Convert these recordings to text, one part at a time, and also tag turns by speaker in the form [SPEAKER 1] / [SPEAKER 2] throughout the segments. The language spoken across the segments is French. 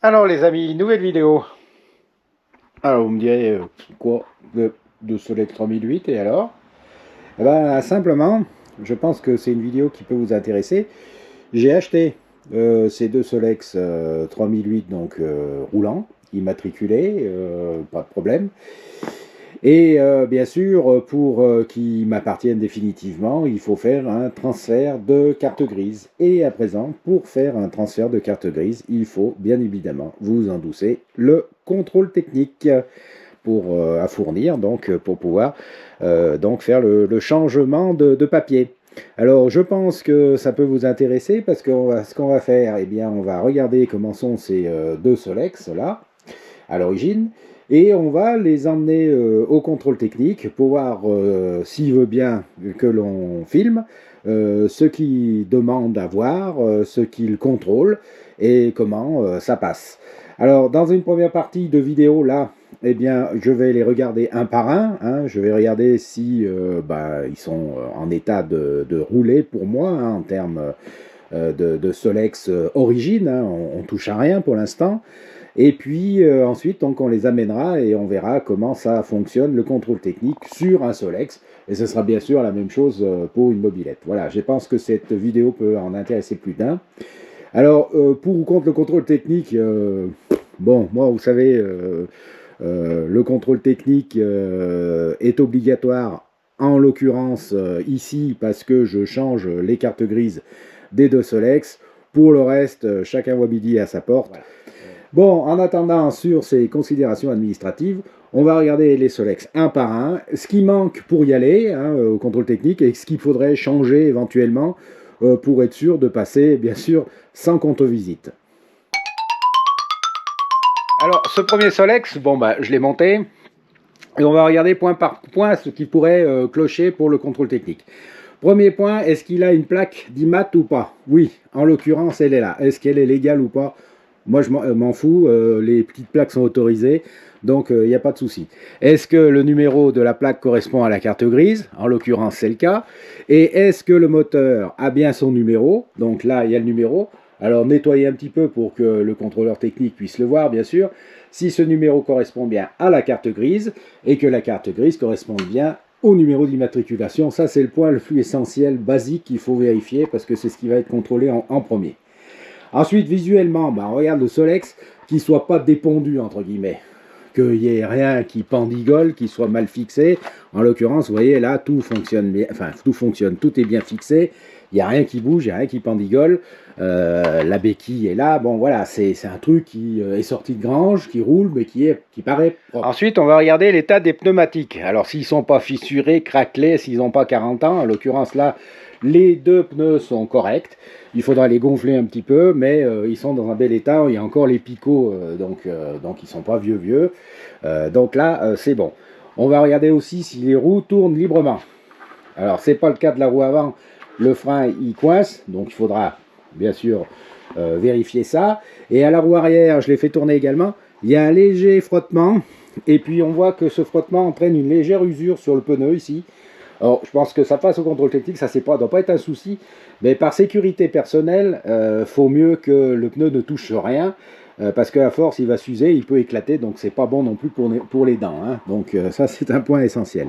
[SPEAKER 1] Alors les amis, nouvelle vidéo. Alors vous me direz, quoi de Solex 3008 et alors? Eh ben, simplement, je pense que c'est une vidéo qui peut vous intéresser. J'ai acheté ces deux Solex 3008 donc roulants, immatriculés, pas de problème. Et bien sûr, pour qu'ils m'appartiennent définitivement, il faut faire un transfert de carte grise. Et à présent, pour faire un transfert de carte grise, il faut bien évidemment, vous en doutez, le contrôle technique à fournir, donc pour pouvoir donc faire le changement de papier. Alors, je pense que ça peut vous intéresser parce que ce qu'on va faire, eh bien, on va regarder comment sont ces deux Solex là à l'origine. Et on va les emmener au contrôle technique pour voir s'il veut bien que l'on filme, ce qu'il demande à voir, ce qu'il contrôle et comment ça passe. Alors, dans une première partie de vidéo, là, eh bien, je vais les regarder un par un. Hein, je vais regarder si ils sont en état de rouler pour moi, hein, en termes de Solex origine. Hein, on touche à rien pour l'instant. Et puis ensuite, donc, on les amènera et on verra comment ça fonctionne, le contrôle technique sur un Solex. Et ce sera bien sûr la même chose pour une mobilette. Voilà, je pense que cette vidéo peut en intéresser plus d'un. Alors, pour ou contre le contrôle technique, bon, moi, vous savez, le contrôle technique est obligatoire, en l'occurrence ici, parce que je change les cartes grises des deux Solex. Pour le reste, chacun voit midi à sa porte. Voilà. Bon, en attendant, sur ces considérations administratives, on va regarder les Solex un par un, ce qui manque pour y aller, hein, au contrôle technique, et ce qu'il faudrait changer éventuellement pour être sûr de passer, bien sûr, sans contre-visite. Alors, ce premier Solex, bon, je l'ai monté, et on va regarder point par point ce qui pourrait clocher pour le contrôle technique. Premier point, est-ce qu'il a une plaque d'IMAT ou pas? Oui, en l'occurrence, elle est là. Est-ce qu'elle est légale ou pas? Moi, je m'en fous, les petites plaques sont autorisées, donc il n'y a pas de souci. Est-ce que le numéro de la plaque correspond à la carte grise? En l'occurrence, c'est le cas. Et est-ce que le moteur a bien son numéro? Donc là, il y a le numéro. Alors, nettoyez un petit peu pour que le contrôleur technique puisse le voir, bien sûr. Si ce numéro correspond bien à la carte grise, et que la carte grise correspond bien au numéro d'immatriculation, ça, c'est le point le plus essentiel, basique, qu'il faut vérifier, parce que c'est ce qui va être contrôlé en premier. Ensuite, visuellement, on regarde le Solex qui ne soit pas dépondu, entre guillemets. Qu'il n'y ait rien qui pendigole, qui soit mal fixé. En l'occurrence, vous voyez, là, tout fonctionne bien. Enfin, tout fonctionne, tout est bien fixé. Il n'y a rien qui bouge, il n'y a rien qui pendigole. La béquille est là. Bon, voilà, c'est un truc qui est sorti de grange, qui roule, mais qui paraît propre. Ensuite, on va regarder l'état des pneumatiques. Alors, s'ils ne sont pas fissurés, craquelés, s'ils n'ont pas 40 ans, en l'occurrence, là, les deux pneus sont corrects. Il faudra les gonfler un petit peu, mais ils sont dans un bel état. Il y a encore les picots, donc ils ne sont pas vieux. Donc là, c'est bon. On va regarder aussi si les roues tournent librement. Alors, ce n'est pas le cas de la roue avant. Le frein, il coince, donc il faudra, bien sûr, vérifier ça. Et à la roue arrière, je l'ai fait tourner également. Il y a un léger frottement. Et puis, on voit que ce frottement entraîne une légère usure sur le pneu, ici. Alors, je pense que ça passe au contrôle technique, ça ne doit pas être un souci, mais par sécurité personnelle, faut mieux que le pneu ne touche rien, parce qu'à force, il va s'user, il peut éclater, donc c'est pas bon non plus pour les dents. Hein. Donc ça, c'est un point essentiel.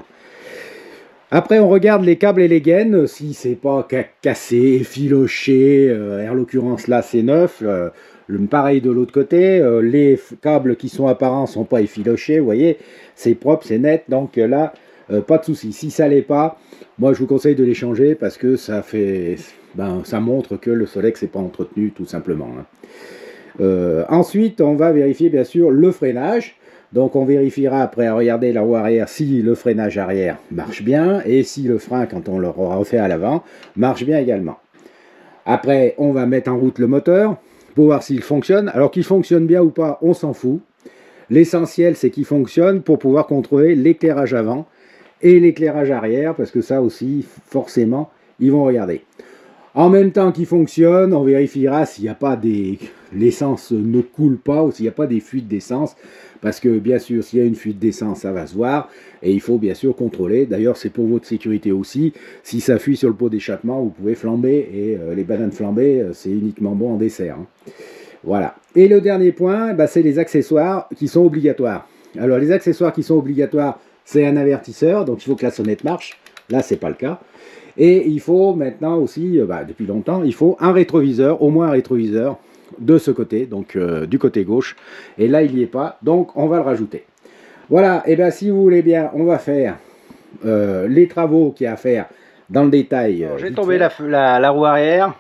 [SPEAKER 1] Après, on regarde les câbles et les gaines, si c'est pas cassé, filoché, en l'occurrence là, c'est neuf. Pareil de l'autre côté, les câbles qui sont apparents ne sont pas effilochés, vous voyez, c'est propre, c'est net, donc là, pas de souci. Si ça l'est pas, moi je vous conseille de les changer parce que ça montre que le Solex n'est pas entretenu tout simplement. Hein. Ensuite, on va vérifier bien sûr le freinage. Donc on vérifiera après à regarder la roue arrière si le freinage arrière marche bien et si le frein, quand on le refait à l'avant, marche bien également. Après, on va mettre en route le moteur pour voir s'il fonctionne. Alors qu'il fonctionne bien ou pas, on s'en fout. L'essentiel, c'est qu'il fonctionne pour pouvoir contrôler l'éclairage avant et l'éclairage arrière, parce que ça aussi, forcément, ils vont regarder. En même temps qu'il fonctionne, on vérifiera s'il n'y a pas l'essence ne coule pas ou s'il n'y a pas des fuites d'essence, parce que bien sûr, s'il y a une fuite d'essence, ça va se voir, et il faut bien sûr contrôler. D'ailleurs, c'est pour votre sécurité aussi. Si ça fuit sur le pot d'échappement, vous pouvez flamber, et les bananes flambées, c'est uniquement bon en dessert. Hein. Voilà. Et le dernier point, bah, c'est les accessoires qui sont obligatoires. Alors les accessoires qui sont obligatoires, c'est un avertisseur, donc il faut que la sonnette marche. Là, c'est pas le cas. Et il faut maintenant aussi, bah, depuis longtemps, il faut un rétroviseur, au moins un rétroviseur de ce côté, donc du côté gauche. Et là, il n'y est pas, donc on va le rajouter. Voilà, et bien si vous voulez bien, on va faire les travaux qu'il y a à faire dans le détail. J'ai tombé la roue arrière.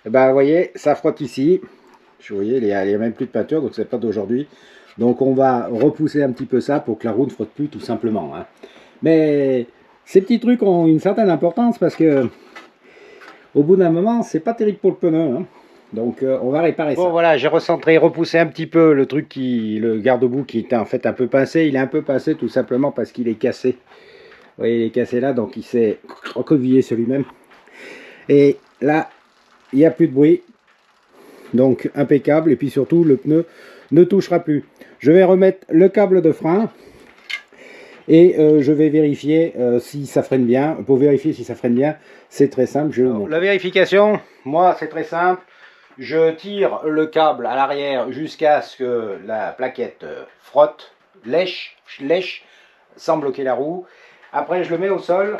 [SPEAKER 1] Et ben, vous voyez, ça frotte ici. Vous voyez, il n'y a même plus de peinture, donc c'est pas d'aujourd'hui. Donc on va repousser un petit peu ça pour que la roue ne frotte plus, tout simplement. Hein. Mais ces petits trucs ont une certaine importance parce que au bout d'un moment, c'est pas terrible pour le pneu. Hein. Donc on va réparer ça. Bon voilà, j'ai recentré, repoussé un petit peu le truc le garde-boue qui était en fait un peu pincé. Il est un peu pincé tout simplement parce qu'il est cassé. Vous voyez, il est cassé là, donc il s'est recroquevillé sur lui-même. Et là, il n'y a plus de bruit. Donc impeccable. Et puis surtout, le pneu ne touchera plus. Je vais remettre le câble de frein. Et je vais vérifier si ça freine bien. Pour vérifier si ça freine bien, c'est très simple. La vérification, moi, c'est très simple. Je tire le câble à l'arrière jusqu'à ce que la plaquette frotte, lèche, sans bloquer la roue. Après, je le mets au sol,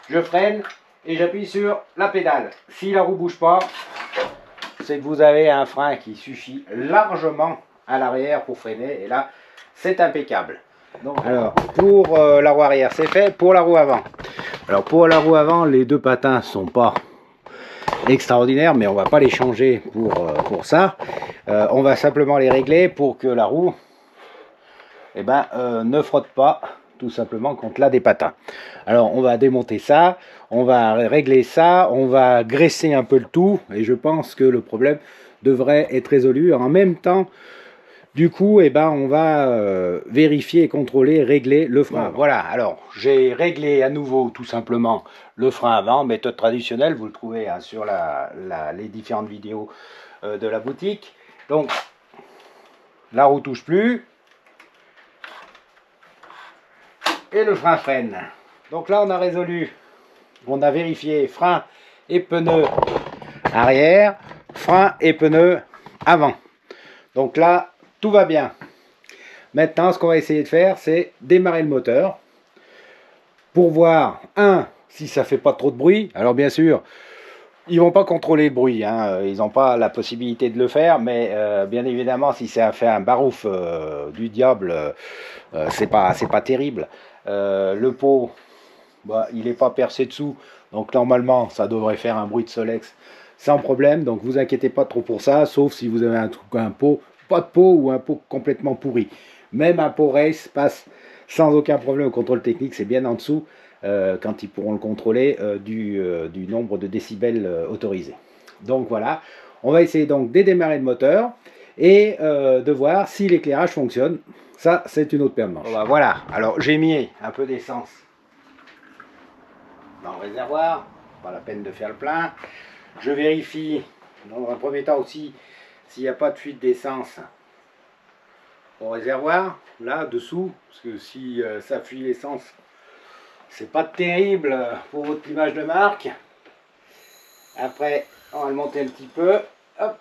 [SPEAKER 1] je freine et j'appuie sur la pédale. Si la roue bouge pas, c'est que vous avez un frein qui suffit largement à l'arrière pour freiner. Et là, c'est impeccable. Donc, alors, pour la roue arrière, c'est fait. Pour la roue avant. Alors, pour la roue avant, les deux patins sont pas extraordinaires, mais on va pas les changer pour ça. On va simplement les régler pour que la roue ne frotte pas tout simplement contre la des patins. Alors, on va démonter ça, on va régler ça, on va graisser un peu le tout, et je pense que le problème devrait être résolu. En même temps, du coup, on va vérifier et contrôler, régler le frein avant. Voilà, alors j'ai réglé à nouveau tout simplement le frein avant, méthode traditionnelle, vous le trouvez hein, sur les différentes vidéos de la boutique. Donc, la roue touche plus, et le frein freine. Donc là, on a résolu, on a vérifié frein et pneu arrière, frein et pneu avant. Donc là, tout va bien. Maintenant, ce qu'on va essayer de faire, c'est démarrer le moteur pour voir, si ça fait pas trop de bruit. Alors bien sûr, ils vont pas contrôler le bruit, hein. Ils n'ont pas la possibilité de le faire, mais bien évidemment, si ça fait un barouf du diable, c'est pas terrible. Le pot, il n'est pas percé dessous, donc normalement, ça devrait faire un bruit de Solex sans problème. Donc vous inquiétez pas trop pour ça, sauf si vous avez un pot, pas de pot ou un pot complètement pourri. Même un pot race passe sans aucun problème au contrôle technique, c'est bien en dessous quand ils pourront le contrôler du nombre de décibels autorisés. Donc voilà, on va essayer donc de démarrer le moteur et de voir si l'éclairage fonctionne. Ça, c'est une autre paire de manches. Bon, voilà, alors j'ai mis un peu d'essence dans le réservoir, pas la peine de faire le plein. Je vérifie dans un premier temps aussi s'il n'y a pas de fuite d'essence au réservoir, là dessous, parce que si ça fuit l'essence, c'est pas terrible pour votre image de marque. Après, on va le monter un petit peu, hop,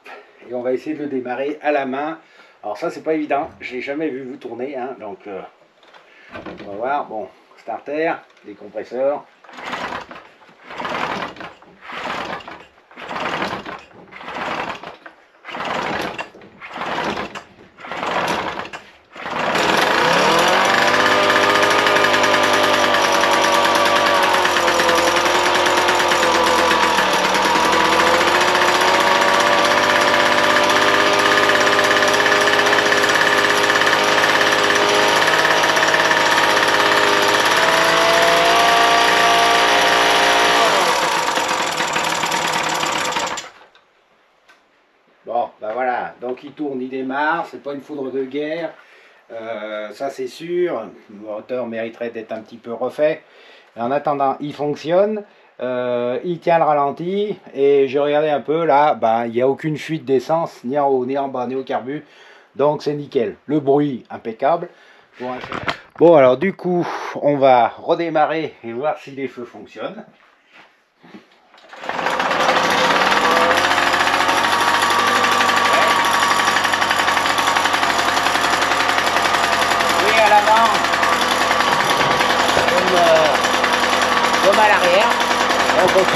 [SPEAKER 1] et on va essayer de le démarrer à la main. Alors ça, c'est pas évident, j'ai jamais vu vous tourner, hein, donc on va voir. Bon, starter, décompresseur. Bon, ben voilà, donc il tourne, il démarre, c'est pas une foudre de guerre, ça c'est sûr, le moteur mériterait d'être un petit peu refait. En attendant, il fonctionne, il tient le ralenti, et j'ai regardé un peu, là, ben, il n'y a aucune fuite d'essence, ni en haut, ni en bas, ni au carbu, donc c'est nickel. Le bruit, impeccable. Bon, alors du coup, on va redémarrer et voir si les feux fonctionnent. comme à l'arrière. Donc ok.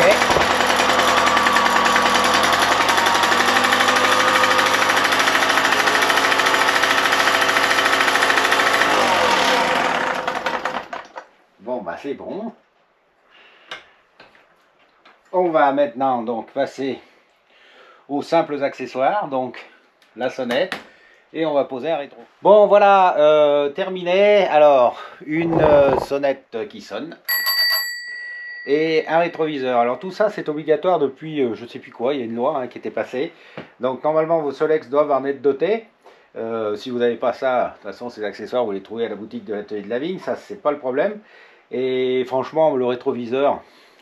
[SPEAKER 1] Bon bah c'est bon. On va maintenant donc passer aux simples accessoires, donc la sonnette, et on va poser un rétro. Bon voilà, terminé. Alors une sonnette qui sonne et un rétroviseur. Alors tout ça c'est obligatoire depuis je sais plus quoi, il y a une loi qui était passée. Donc normalement vos Solex doivent en être dotés. Si vous n'avez pas ça, de toute façon ces accessoires vous les trouvez à la boutique de l'atelier de la vigne, ça c'est pas le problème. Et franchement le rétroviseur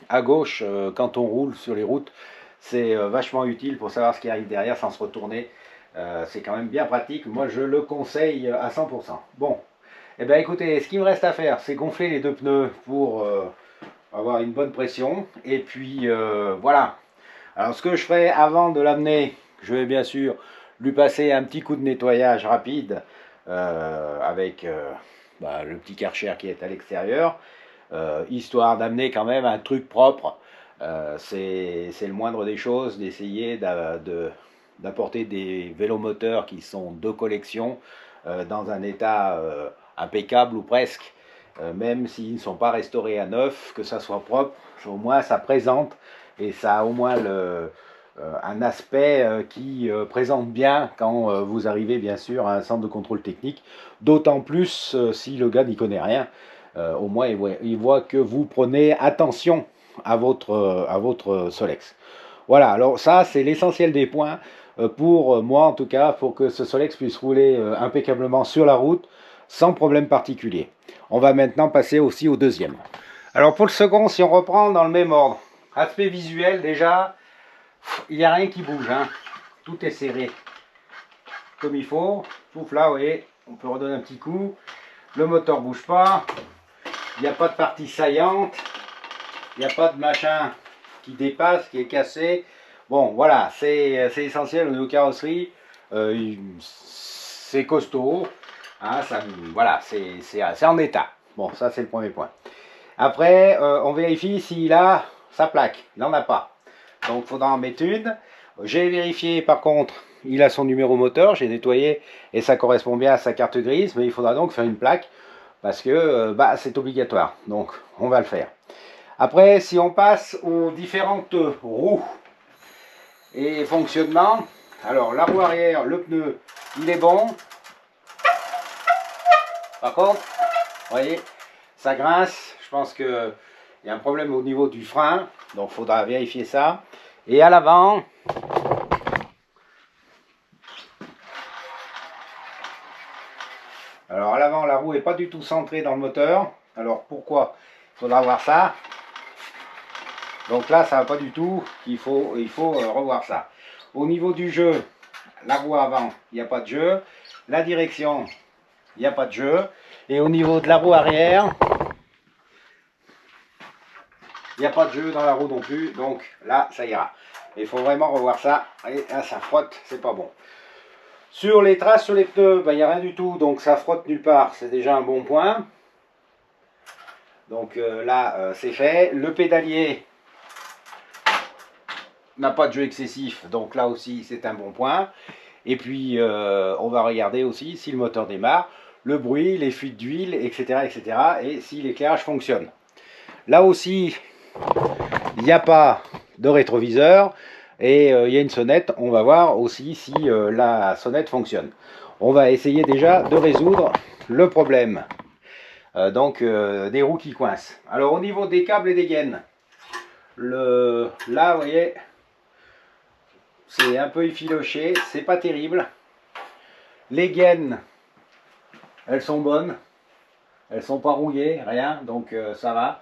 [SPEAKER 1] à gauche quand on roule sur les routes, c'est vachement utile pour savoir ce qui arrive derrière sans se retourner. C'est quand même bien pratique, moi je le conseille à 100%. Bon, et bien écoutez, ce qu'il me reste à faire, c'est gonfler les deux pneus pour avoir une bonne pression. Et puis voilà. Alors ce que je ferai avant de l'amener, je vais bien sûr lui passer un petit coup de nettoyage rapide avec le petit Karcher qui est à l'extérieur, histoire d'amener quand même un truc propre. C'est le moindre des choses d'essayer d'apporter des vélomoteurs qui sont de collection dans un état impeccable ou presque, même s'ils ne sont pas restaurés à neuf, que ça soit propre, au moins ça présente et ça a au moins un aspect qui présente bien quand vous arrivez bien sûr à un centre de contrôle technique, d'autant plus si le gars n'y connaît rien, au moins il voit que vous prenez attention à votre Solex. Voilà, alors ça c'est l'essentiel des points pour moi en tout cas, pour que ce Solex puisse rouler impeccablement sur la route sans problème particulier. On va maintenant passer aussi au deuxième. Alors pour le second, si on reprend dans le même ordre, aspect visuel déjà, il n'y a rien qui bouge, hein. Tout est serré comme il faut. Pouf là, vous voyez, on peut redonner un petit coup. Le moteur bouge pas, il n'y a pas de partie saillante, il n'y a pas de machin qui dépasse, qui est cassé. Bon voilà, c'est essentiel au niveau carrosserie, c'est costaud, hein, voilà, c'est en état. Bon, ça c'est le premier point. Après, on vérifie s'il a sa plaque, il n'en a pas. Donc il faudra en mettre une. J'ai vérifié par contre, il a son numéro moteur, j'ai nettoyé et ça correspond bien à sa carte grise, mais il faudra donc faire une plaque parce que c'est obligatoire. Donc on va le faire. Après, si on passe aux différentes roues et fonctionnement, alors la roue arrière, le pneu, il est bon. Par contre, vous voyez, ça grince. Je pense qu'il y a un problème au niveau du frein, donc il faudra vérifier ça. Et à l'avant, alors à l'avant, la roue n'est pas du tout centrée dans le moteur. Alors pourquoi? Il faudra voir ça. Donc là, ça va pas du tout. Il faut revoir ça. Au niveau du jeu, la roue avant, il n'y a pas de jeu. La direction, il n'y a pas de jeu. Et au niveau de la roue arrière, il n'y a pas de jeu dans la roue non plus. Donc là, ça ira. Il faut vraiment revoir ça. Et là, ça frotte, c'est pas bon. Sur les traces sur les pneus, il n'y a rien du tout. Donc ça frotte nulle part. C'est déjà un bon point. Donc là, c'est fait. Le pédalier n'a pas de jeu excessif, donc là aussi c'est un bon point. Et puis on va regarder aussi si le moteur démarre, le bruit, les fuites d'huile, etc., etc. et si l'éclairage fonctionne. Là aussi, il n'y a pas de rétroviseur et il y a une sonnette. On va voir aussi si la sonnette fonctionne. On va essayer déjà de résoudre le problème des roues qui coincent. Alors au niveau des câbles et des gaines, là vous voyez, c'est un peu effiloché, c'est pas terrible. Les gaines, elles sont bonnes, elles sont pas rouillées, rien, donc ça va.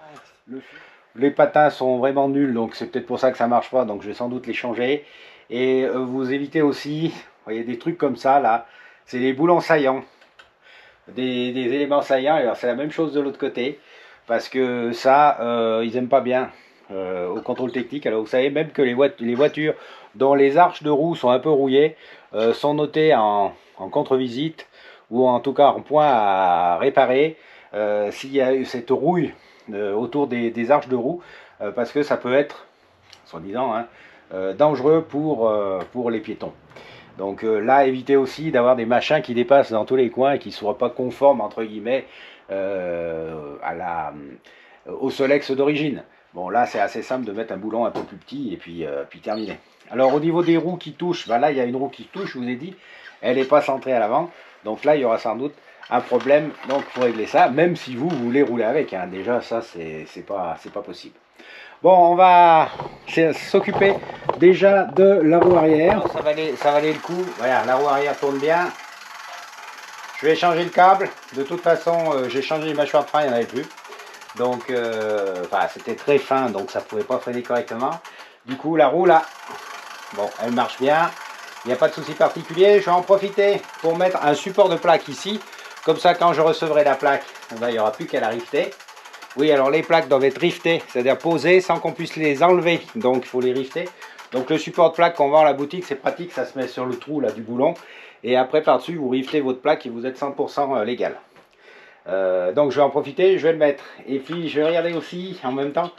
[SPEAKER 1] Les patins sont vraiment nuls, donc c'est peut-être pour ça que ça marche pas, donc je vais sans doute les changer. Et vous évitez aussi, vous voyez des trucs comme ça là, c'est des boulons saillants, des éléments saillants. Alors c'est la même chose de l'autre côté, parce que ça, ils aiment pas bien. Au contrôle technique. Alors vous savez même que les voitures dont les arches de roue sont un peu rouillées sont notées en contre-visite ou en tout cas en point à réparer. s'il y a eu cette rouille autour des arches de roue, parce que ça peut être, soi-disant, hein, dangereux pour les piétons. Donc là, évitez aussi d'avoir des machins qui dépassent dans tous les coins et qui ne soient pas conformes, entre guillemets, au Solex d'origine. Bon, là, c'est assez simple de mettre un boulon un peu plus petit et puis terminé. Alors, au niveau des roues qui touchent, ben là, il y a une roue qui touche, je vous ai dit, elle n'est pas centrée à l'avant. Donc là, il y aura sans doute un problème donc pour régler ça, même si vous voulez rouler avec. Hein. Déjà, ça, c'est pas possible. Bon, on va s'occuper déjà de la roue arrière. Ça valait le coup. Voilà, la roue arrière tourne bien. Je vais changer le câble. De toute façon, j'ai changé les mâchoires de frein, il n'y en avait plus. Donc, c'était très fin, donc ça ne pouvait pas freiner correctement. Du coup, la roue là, bon, elle marche bien. Il n'y a pas de souci particulier. Je vais en profiter pour mettre un support de plaque ici. Comme ça, quand je recevrai la plaque, il n'y aura plus qu'à la rifter. Oui, alors les plaques doivent être riftées, c'est-à-dire posées sans qu'on puisse les enlever. Donc, il faut les rifter. Donc, le support de plaque qu'on vend à la boutique, c'est pratique. Ça se met sur le trou là du boulon. Et après, par-dessus, vous riftez votre plaque et vous êtes 100% légal. Donc, je vais en profiter, je vais le mettre. Et puis, je vais regarder aussi, en même temps,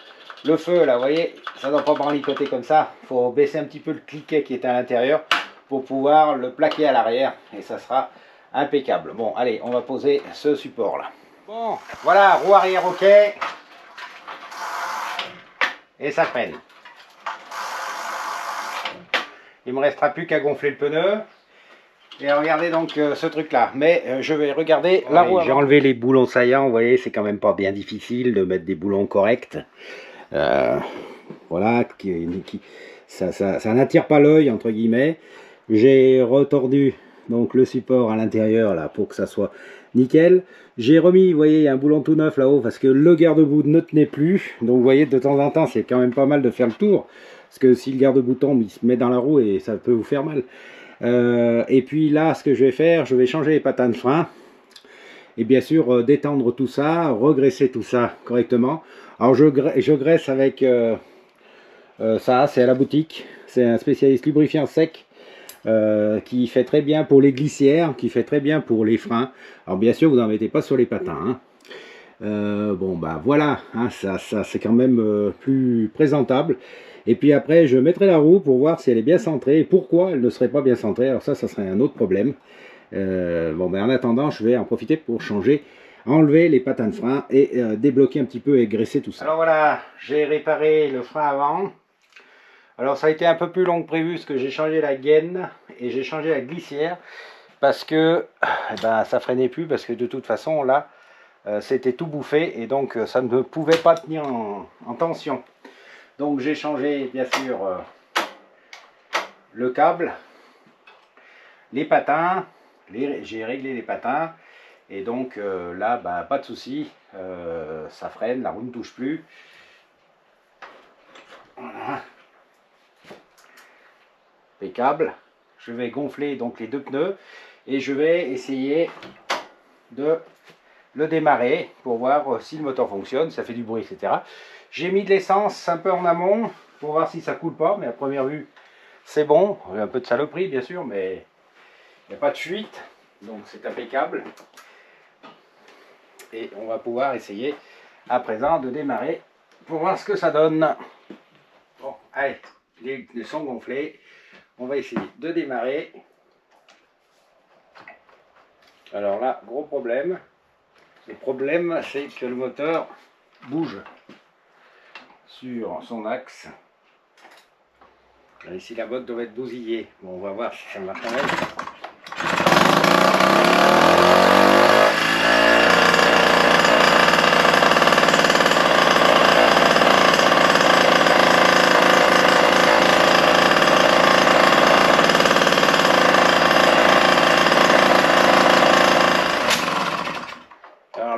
[SPEAKER 1] le feu. Là, vous voyez, ça ne doit pas branlicoter comme ça. Il faut baisser un petit peu le cliquet qui est à l'intérieur pour pouvoir le plaquer à l'arrière. Et ça sera impeccable. Bon, allez, on va poser ce support là. Bon, voilà, roue arrière ok. Et ça freine. Il ne me restera plus qu'à gonfler le pneu. Et regardez donc ce truc là. Mais je vais regarder la roue. J'ai enlevé les boulons saillants. Vous voyez, c'est quand même pas bien difficile de mettre des boulons corrects. Voilà, ça n'attire pas l'œil entre guillemets. J'ai retordu donc le support à l'intérieur là pour que ça soit nickel. J'ai remis, vous voyez, un boulon tout neuf là-haut parce que le garde-boue ne tenait plus. Donc vous voyez, de temps en temps, c'est quand même pas mal de faire le tour. Parce que si le garde-boue tombe, il se met dans la roue et ça peut vous faire mal. Et puis là, ce que je vais faire, je vais changer les patins de frein. Et bien sûr, détendre tout ça, regraisser tout ça correctement. Alors je graisse avec ça, c'est à la boutique. C'est un spécialiste lubrifiant sec. Qui fait très bien pour les glissières, qui fait très bien pour les freins. Alors bien sûr, vous n'en mettez pas sur les patins. Hein. Bon, bah voilà, hein, ça c'est quand même plus présentable. Et puis après, je mettrai la roue pour voir si elle est bien centrée et pourquoi elle ne serait pas bien centrée. Alors ça serait un autre problème. Bon, ben en attendant, je vais en profiter pour changer, enlever les patins de frein et débloquer un petit peu et graisser tout ça. Alors voilà, j'ai réparé le frein avant. Alors ça a été un peu plus long que prévu parce que j'ai changé la gaine et j'ai changé la glissière parce que ça freinait plus parce que de toute façon là c'était tout bouffé et donc ça ne pouvait pas tenir en tension. Donc j'ai changé bien sûr le câble, les patins, j'ai réglé les patins et donc là pas de souci, ça freine, la roue ne touche plus. Voilà. Impeccable. Je vais gonfler donc les deux pneus et je vais essayer de le démarrer pour voir si le moteur fonctionne, ça fait du bruit, etc. J'ai mis de l'essence un peu en amont pour voir si ça coule pas, mais à première vue c'est bon. Il y a un peu de saloperie bien sûr, mais il n'y a pas de fuite, donc c'est impeccable. Et on va pouvoir essayer à présent de démarrer pour voir ce que ça donne. Bon, allez, les pneus sont gonflés. On va essayer de démarrer. Alors là, gros problème. Le problème, c'est que le moteur bouge sur son axe. Ici, la botte doit être bousillée. Bon, on va voir si ça marche quand même.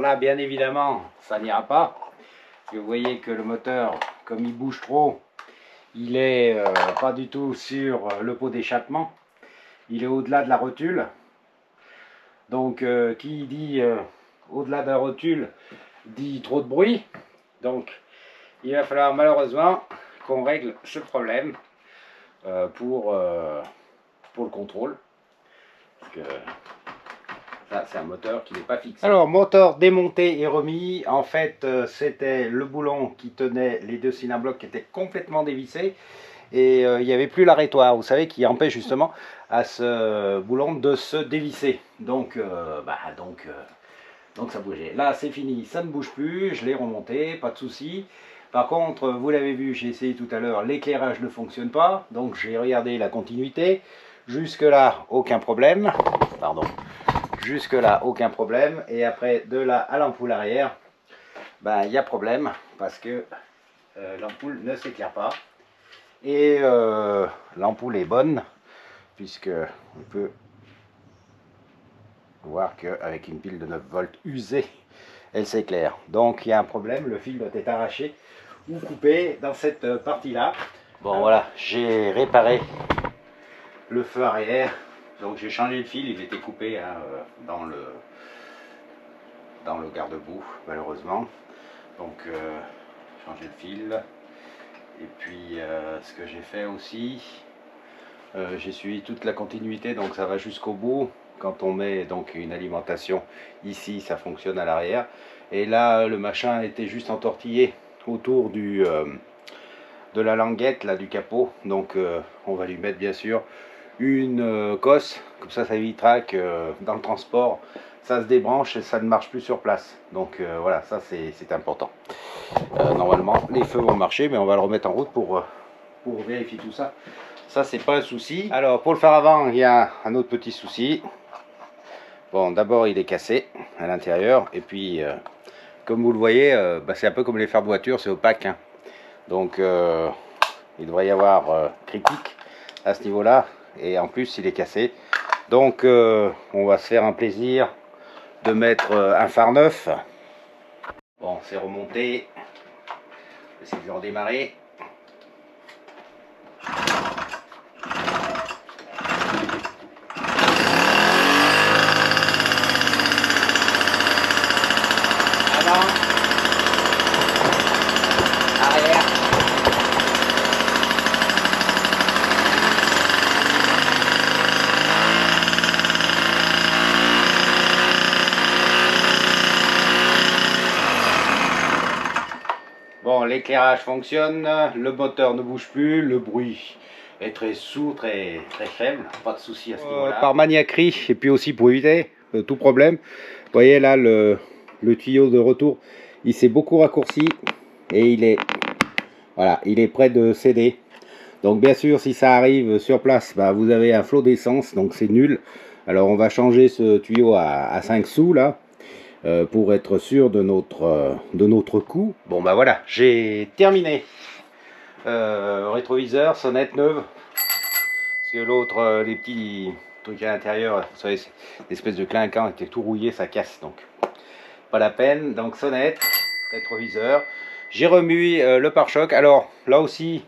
[SPEAKER 1] Là, bien évidemment, ça n'ira pas. Vous voyez que le moteur, comme il bouge trop, il est pas du tout sur le pot d'échappement. Il est au-delà de la rotule. Donc, qui dit au-delà de la rotule, dit trop de bruit. Donc, il va falloir malheureusement qu'on règle ce problème pour le contrôle. Parce que ça c'est un moteur qui n'est pas fixe. Alors moteur démonté et remis, en fait c'était le boulon qui tenait les deux cylindres blocs qui étaient complètement dévissés. Et il n'y avait plus l'arrêtoir, vous savez, qui empêche justement à ce boulon de se dévisser. Donc ça bougeait. Là c'est fini, ça ne bouge plus, je l'ai remonté, pas de souci. Par contre, vous l'avez vu, j'ai essayé tout à l'heure, l'éclairage ne fonctionne pas. Donc j'ai regardé la continuité. Jusque là, aucun problème. Pardon. Jusque là, aucun problème. Et après, de là à l'ampoule arrière, ben, il y a problème parce que l'ampoule ne s'éclaire pas. Et l'ampoule est bonne puisque on peut voir qu'avec une pile de 9 volts usée, elle s'éclaire. Donc il y a un problème, le fil doit être arraché ou coupé dans cette partie là. Bon voilà, j'ai réparé le feu arrière, donc j'ai changé le fil, il était coupé hein, dans le garde-boue malheureusement. Donc changer le fil. Et puis ce que j'ai fait aussi, j'ai suivi toute la continuité, donc ça va jusqu'au bout. Quand on met donc une alimentation ici, ça fonctionne à l'arrière. Et là, le machin était juste entortillé autour de la languette là, du capot. Donc on va lui mettre bien sûr une cosse, comme ça évitera que dans le transport, ça se débranche et ça ne marche plus sur place. Donc voilà, ça c'est important. Normalement, les feux vont marcher, mais on va le remettre en route pour vérifier tout ça. Ça, c'est pas un souci. Alors, pour le phare avant, il y a un autre petit souci. Bon, d'abord, il est cassé à l'intérieur. Et puis, comme vous le voyez, c'est un peu comme les phares de voiture, c'est opaque. Hein. Donc, il devrait y avoir critique à ce niveau-là. Et en plus, il est cassé. Donc, on va se faire un plaisir de mettre un phare neuf. Bon, c'est remonté. Je vais essayer de le redémarrer. Avant. Arrière. Bon, l'éclairage fonctionne, le moteur ne bouge plus, le bruit est très sourd, très faible, pas de souci à ce niveau-là. Par maniaquerie, et puis aussi pour éviter tout problème, vous voyez là le tuyau de retour, il s'est beaucoup raccourci et il est prêt de céder. Donc bien sûr, si ça arrive sur place, bah, vous avez un flot d'essence, donc c'est nul. Alors on va changer ce tuyau à 5 sous là. Pour être sûr de notre coup. Bon bah voilà, j'ai terminé. Rétroviseur, sonnette neuve. Parce que l'autre, les petits trucs à l'intérieur, vous savez, c'est une espèce de clinquant, était tout rouillé, ça casse donc. Pas la peine. Donc sonnette, rétroviseur. J'ai remis le pare-choc. Alors là aussi,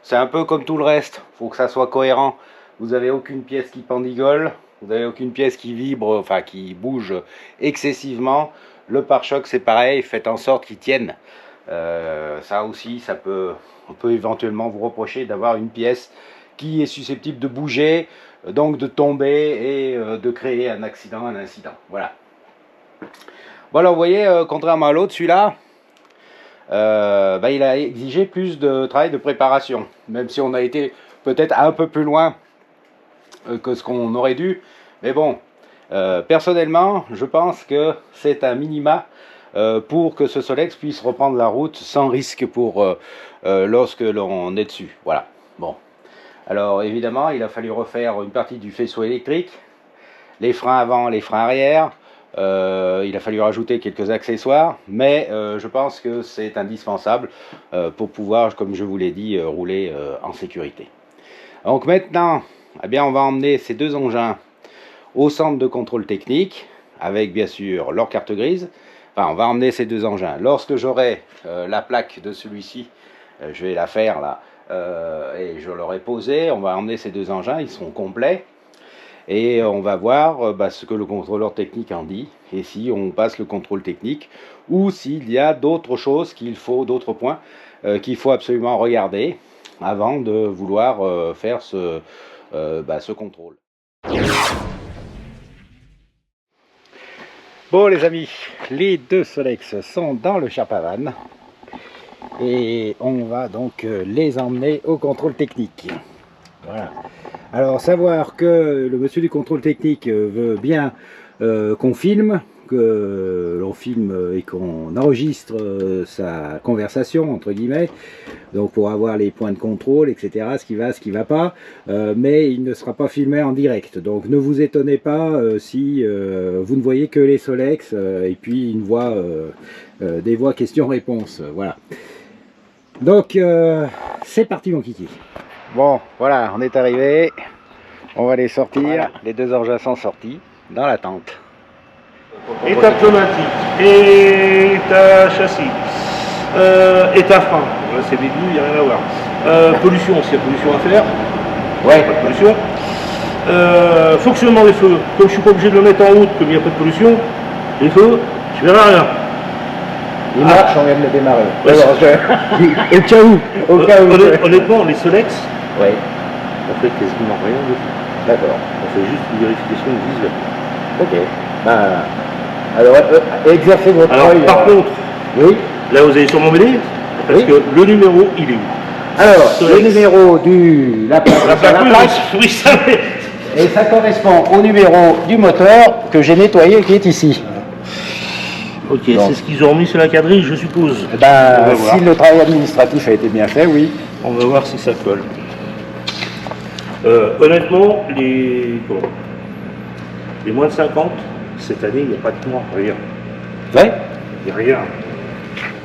[SPEAKER 1] c'est un peu comme tout le reste. Il faut que ça soit cohérent. Vous n'avez aucune pièce qui pendigole. Vous n'avez aucune pièce qui vibre, enfin qui bouge excessivement. Le pare-choc c'est pareil, faites en sorte qu'il tienne. Ça aussi, on peut éventuellement vous reprocher d'avoir une pièce qui est susceptible de bouger, donc de tomber et de créer un accident, un incident. Voilà. Bon alors vous voyez, contrairement à l'autre, celui-là, il a exigé plus de travail de préparation. Même si on a été peut-être un peu plus loin que ce qu'on aurait dû, mais bon, personnellement je pense que c'est un minima pour que ce Solex puisse reprendre la route sans risque pour lorsque l'on est dessus. Voilà. Bon, alors évidemment il a fallu refaire une partie du faisceau électrique, les freins avant, les freins arrière. Il a fallu rajouter quelques accessoires, mais je pense que c'est indispensable pour pouvoir, comme je vous l'ai dit, rouler en sécurité. Donc maintenant, eh bien, on va emmener ces deux engins au centre de contrôle technique, avec bien sûr leur carte grise. Enfin, on va emmener ces deux engins. Lorsque j'aurai la plaque de celui-ci, je vais la faire là, et je l'aurai posée. On va emmener ces deux engins, ils seront complets. Et on va voir ce que le contrôleur technique en dit, et si on passe le contrôle technique, ou s'il y a d'autres choses qu'il faut, d'autres points qu'il faut absolument regarder avant de vouloir faire ce contrôle. Bon les amis, les deux Solex sont dans le chapavan et on va donc les emmener au contrôle technique. Voilà. Alors savoir que le monsieur du contrôle technique veut bien qu'on filme, que l'on filme et qu'on enregistre sa conversation entre guillemets, donc pour avoir les points de contrôle, etc., ce qui va, ce qui va pas, mais il ne sera pas filmé en direct. Donc ne vous étonnez pas si vous ne voyez que les Solex et puis une voix, des voix questions-réponses. Voilà. Donc c'est parti mon kiki. Bon, voilà, on est arrivé. On va les sortir. Voilà. Les deux engins sont sortis dans la tente.
[SPEAKER 2] État pneumatique, état châssis, état frein, là c'est début, il n'y a rien à voir. Pollution, s'il y a pollution à faire,
[SPEAKER 1] ouais.
[SPEAKER 2] Pas de pollution. Fonctionnement des feux, comme je ne suis pas obligé de le mettre en route, comme il n'y a pas de pollution, les feux, je verrai rien.
[SPEAKER 1] Il marche, on vient de le démarrer. Ouais, alors, au cas où, au cas où.
[SPEAKER 2] Honnêtement, les Solex,
[SPEAKER 1] ouais.
[SPEAKER 2] on fait quasiment rien dessus.
[SPEAKER 1] D'accord.
[SPEAKER 2] On fait juste une vérification visuelle.
[SPEAKER 1] Ok. Ben, alors, exercez votre
[SPEAKER 2] alors,
[SPEAKER 1] œil.
[SPEAKER 2] par contre,
[SPEAKER 1] oui.
[SPEAKER 2] Là vous allez sur mon BD, parce que le numéro, il est où?
[SPEAKER 1] Alors, Solex. Le numéro du... La plaque,
[SPEAKER 2] oui, ça mais...
[SPEAKER 1] Et ça correspond au numéro du moteur que j'ai nettoyé qui est ici.
[SPEAKER 2] Ok, c'est ce qu'ils ont mis sur la quadrille, je suppose.
[SPEAKER 1] Ben, si le travail administratif a été bien fait, oui.
[SPEAKER 2] On va voir si ça colle. Honnêtement, les moins de 50, cette année, il n'y a pas de point, rien.
[SPEAKER 1] Ouais.
[SPEAKER 2] Il n'y a rien.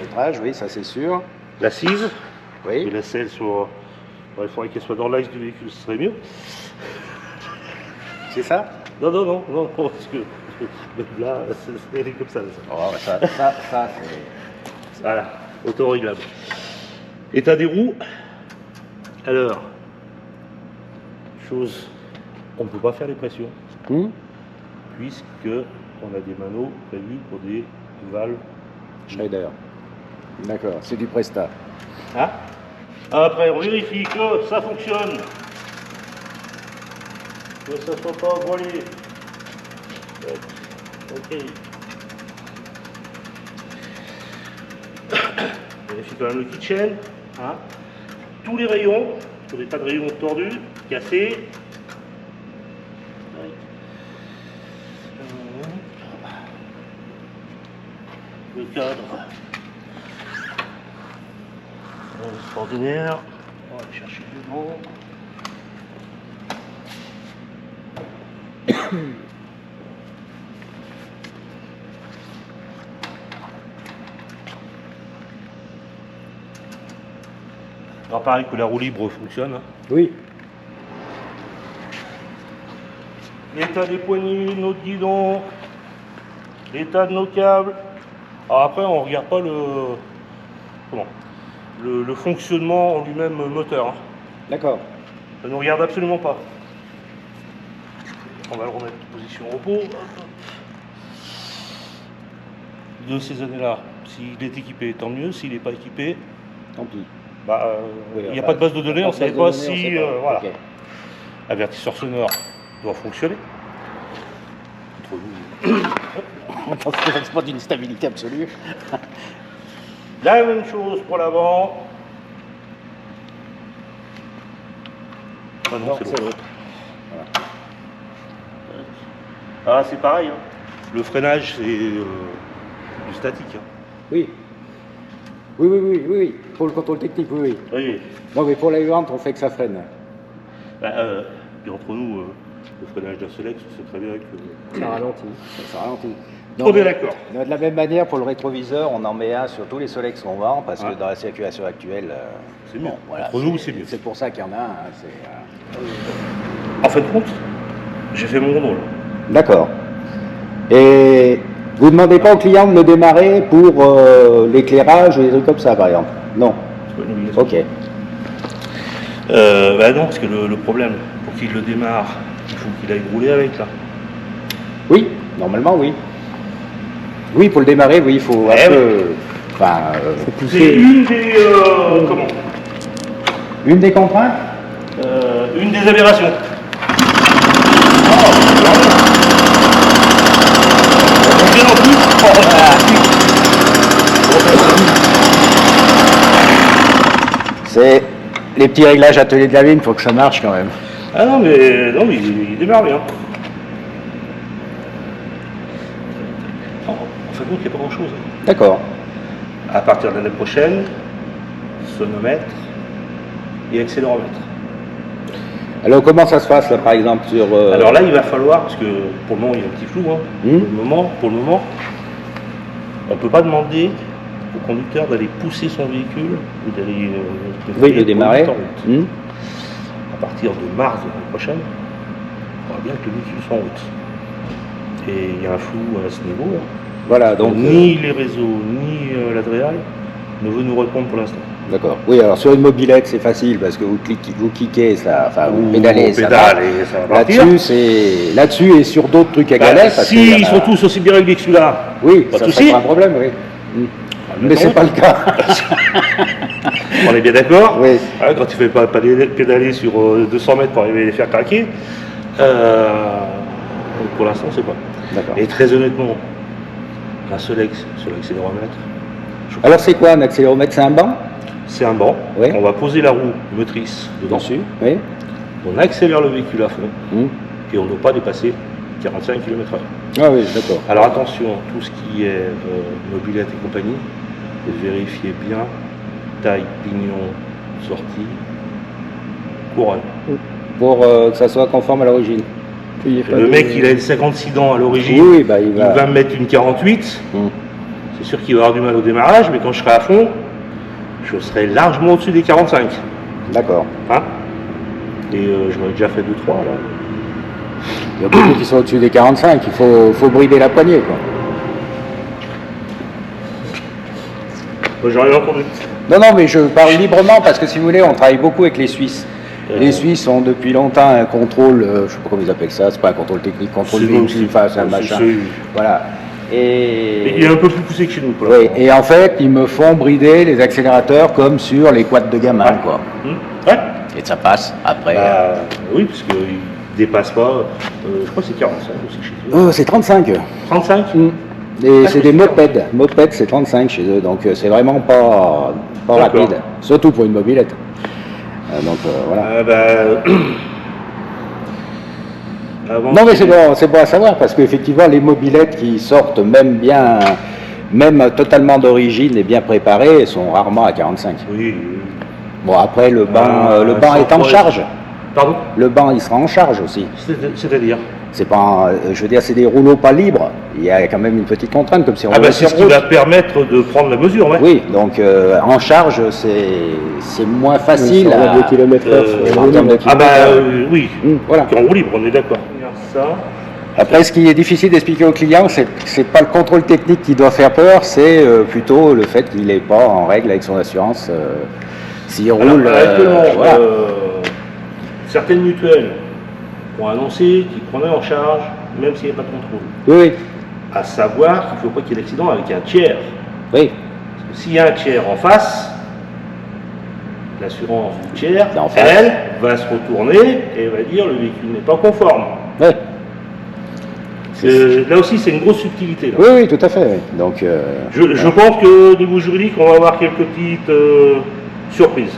[SPEAKER 1] Métrage, oui, ça c'est sûr.
[SPEAKER 2] L'assise,
[SPEAKER 1] oui.
[SPEAKER 2] Et la selle sur... il faudrait qu'elle soit dans l'axe du véhicule, ce serait mieux.
[SPEAKER 1] C'est ça?
[SPEAKER 2] Non, parce que là, c'est comme ça.
[SPEAKER 1] Oh, ça c'est...
[SPEAKER 2] Voilà, auto-réglable. État des roues. Alors, chose, on ne peut pas faire les pressions, puisque on a des manos prévus pour des valves
[SPEAKER 1] Schneider. D'accord, c'est du Presta.
[SPEAKER 2] Hein? Après, on vérifie que ça fonctionne, que ça ne soit pas voilé. Ok. On vérifie quand même le kitchen. Hein? Tous les rayons, sur des tas de rayons tordus, cassés. Le cadre. Extraordinaire. On va aller chercher du bon. Alors pareil que la roue libre fonctionne.
[SPEAKER 1] Oui.
[SPEAKER 2] L'état des poignées, notre guidon, l'état de nos câbles. Alors après on ne regarde pas le fonctionnement en lui-même moteur. Hein.
[SPEAKER 1] D'accord.
[SPEAKER 2] Ça ne nous regarde absolument pas. On va le remettre en position repos. De ces années-là, s'il est équipé, tant mieux. S'il n'est pas équipé,
[SPEAKER 1] tant pis.
[SPEAKER 2] Il n'y a pas de base de données, on ne sait pas si... voilà.
[SPEAKER 1] Okay.
[SPEAKER 2] Avertisseur sonore doit fonctionner. Entre nous.
[SPEAKER 1] On pense que c'est pas d'une stabilité absolue.
[SPEAKER 2] La même chose pour l'avant. Ah non, c'est l'autre. Voilà. Ah, c'est pareil. Hein. Le freinage, c'est du statique. Hein.
[SPEAKER 1] Oui. Oui. Pour le contrôle technique, oui. Non, mais pour la vente, on fait que ça freine.
[SPEAKER 2] Et entre nous, le freinage d'un Solex, c'est très bien que...
[SPEAKER 1] Ça ralentit. Ça ralentit.
[SPEAKER 2] Donc, on est d'accord.
[SPEAKER 1] De la même manière, pour le rétroviseur, on en met un sur tous les Solex qu'on vend, parce que dans la circulation actuelle,
[SPEAKER 2] c'est mieux.
[SPEAKER 1] Bon, voilà,
[SPEAKER 2] entre nous, c'est mieux.
[SPEAKER 1] C'est pour ça qu'il y en a un.
[SPEAKER 2] En fin de compte, j'ai fait mon rôle.
[SPEAKER 1] D'accord. Et vous ne demandez pas au client de le démarrer pour l'éclairage ou des trucs comme ça, par exemple? Non.
[SPEAKER 2] C'est pas une obligation.
[SPEAKER 1] Ok.
[SPEAKER 2] Non, parce que le problème, pour qu'il le démarre, il faut qu'il aille rouler avec, là.
[SPEAKER 1] Oui, normalement, oui. Oui, pour le démarrer, oui, il faut un peu... Enfin,
[SPEAKER 2] c'est une des... comment?
[SPEAKER 1] Une des contraintes?
[SPEAKER 2] Une des aberrations.
[SPEAKER 1] C'est les petits réglages atelier de la vigne, il faut que ça marche quand même.
[SPEAKER 2] Ah non, mais il démarre bien. En fin de compte, il n'y a pas grand-chose.
[SPEAKER 1] D'accord.
[SPEAKER 2] À partir de l'année prochaine, sonomètre et accéléromètre.
[SPEAKER 1] Alors comment ça se passe là par exemple sur...
[SPEAKER 2] Alors là, il va falloir, parce que pour le moment, il y a un petit flou, hein. Pour le moment, on ne peut pas demander au conducteur d'aller pousser son véhicule ou d'aller
[SPEAKER 1] le démarrer.
[SPEAKER 2] À partir de mars de l'année prochaine, on voit bien que le véhicule soit en route. Et il y a un flou à ce niveau.
[SPEAKER 1] Voilà, donc...
[SPEAKER 2] Ni les réseaux, ni l'Adréal ne veut nous répondre pour l'instant.
[SPEAKER 1] D'accord. Oui, alors sur une mobilette, c'est facile parce que vous cliquez, ça, enfin vous pédalez, ça va. Là-dessus et sur d'autres trucs à galette.
[SPEAKER 2] Si ils sont tous aussi bien réglés que celui-là,
[SPEAKER 1] oui, ça serait pas un problème, oui. Mais c'est pas le cas.
[SPEAKER 2] On est bien d'accord.
[SPEAKER 1] Oui.
[SPEAKER 2] Quand tu fais pas pédaler sur 200 mètres pour arriver à les faire craquer, pour l'instant, c'est pas.
[SPEAKER 1] D'accord.
[SPEAKER 2] Et très honnêtement, un Solex sur l'accéléromètre.
[SPEAKER 1] Alors c'est quoi un accéléromètre? C'est un banc?
[SPEAKER 2] C'est un banc.
[SPEAKER 1] Oui.
[SPEAKER 2] On va poser la roue motrice dedans.
[SPEAKER 1] Dessus. Oui.
[SPEAKER 2] On accélère le véhicule à fond et on ne doit pas dépasser 45 km/h.
[SPEAKER 1] Ah oui, d'accord.
[SPEAKER 2] Alors attention, tout ce qui est mobilette et compagnie, vérifiez bien taille, pignon, sortie, couronne.
[SPEAKER 1] Pour que ça soit conforme à l'origine.
[SPEAKER 2] Le mec, il a une 56 dents à l'origine,
[SPEAKER 1] oui, bah, il
[SPEAKER 2] va me mettre une 48. C'est sûr qu'il va avoir du mal au démarrage, mais quand je serai à fond, je serai largement au-dessus des 45.
[SPEAKER 1] D'accord.
[SPEAKER 2] Hein, et j'en ai déjà fait 2-3 là.
[SPEAKER 1] Il y a beaucoup qui sont au-dessus des 45, il faut brider la poignée, quoi.
[SPEAKER 2] J'ai rien entendu.
[SPEAKER 1] Non, mais je parle librement parce que si vous voulez, on travaille beaucoup avec les Suisses. Les Suisses ont depuis longtemps un contrôle, je ne sais pas comment ils appellent ça, c'est pas un contrôle technique, contrôle véhicule, c'est un machin. Voilà. Et
[SPEAKER 2] il est un peu plus poussé que chez nous. Pour
[SPEAKER 1] oui, et en fait, ils me font brider les accélérateurs comme sur les quads de gamin, quoi.
[SPEAKER 2] Ouais.
[SPEAKER 1] Et ça passe après.
[SPEAKER 2] Oui, parce qu'ils ne dépassent pas, je crois que c'est 45 aussi chez eux.
[SPEAKER 1] C'est 35.
[SPEAKER 2] 35
[SPEAKER 1] Et c'est des mopeds. Mopeds, c'est 35 chez eux, donc c'est vraiment pas rapide. Surtout pour une mobilette. Donc voilà. Non mais c'est bon à savoir parce qu'effectivement les mobilettes qui sortent même totalement d'origine et bien préparées sont rarement à 45.
[SPEAKER 2] Oui.
[SPEAKER 1] Bon après le banc est en charge.
[SPEAKER 2] Pardon?
[SPEAKER 1] Le banc il sera en charge aussi.
[SPEAKER 2] C'est-à-dire?
[SPEAKER 1] C'est pas, je veux dire, c'est des rouleaux pas libres. Il y a quand même une petite contrainte comme si on
[SPEAKER 2] c'est ce qui va permettre de prendre la mesure, ouais.
[SPEAKER 1] Oui, donc en charge, c'est moins facile
[SPEAKER 3] à 2 km/h.
[SPEAKER 2] Oui,
[SPEAKER 1] voilà.
[SPEAKER 2] En roue libre, on est d'accord.
[SPEAKER 1] Après, ce qui est difficile d'expliquer aux clients, c'est pas le contrôle technique qui doit faire peur, c'est plutôt le fait qu'il n'est pas en règle avec son assurance. S'il roule,
[SPEAKER 2] voilà. Certaines mutuelles ont annoncé qu'ils prenaient en charge, même s'il n'y a pas de contrôle.
[SPEAKER 1] Oui.
[SPEAKER 2] À savoir qu'il ne faut pas qu'il y ait d'accident avec un tiers.
[SPEAKER 1] Oui.
[SPEAKER 2] Parce que s'il y a un tiers en face, l'assurance du tiers, elle, va se retourner et va dire le véhicule n'est pas conforme.
[SPEAKER 1] Oui.
[SPEAKER 2] Là aussi, c'est une grosse subtilité. Là.
[SPEAKER 1] Oui, tout à fait. Oui. Donc,
[SPEAKER 2] je pense qu'au niveau juridique, on va avoir quelques petites surprises.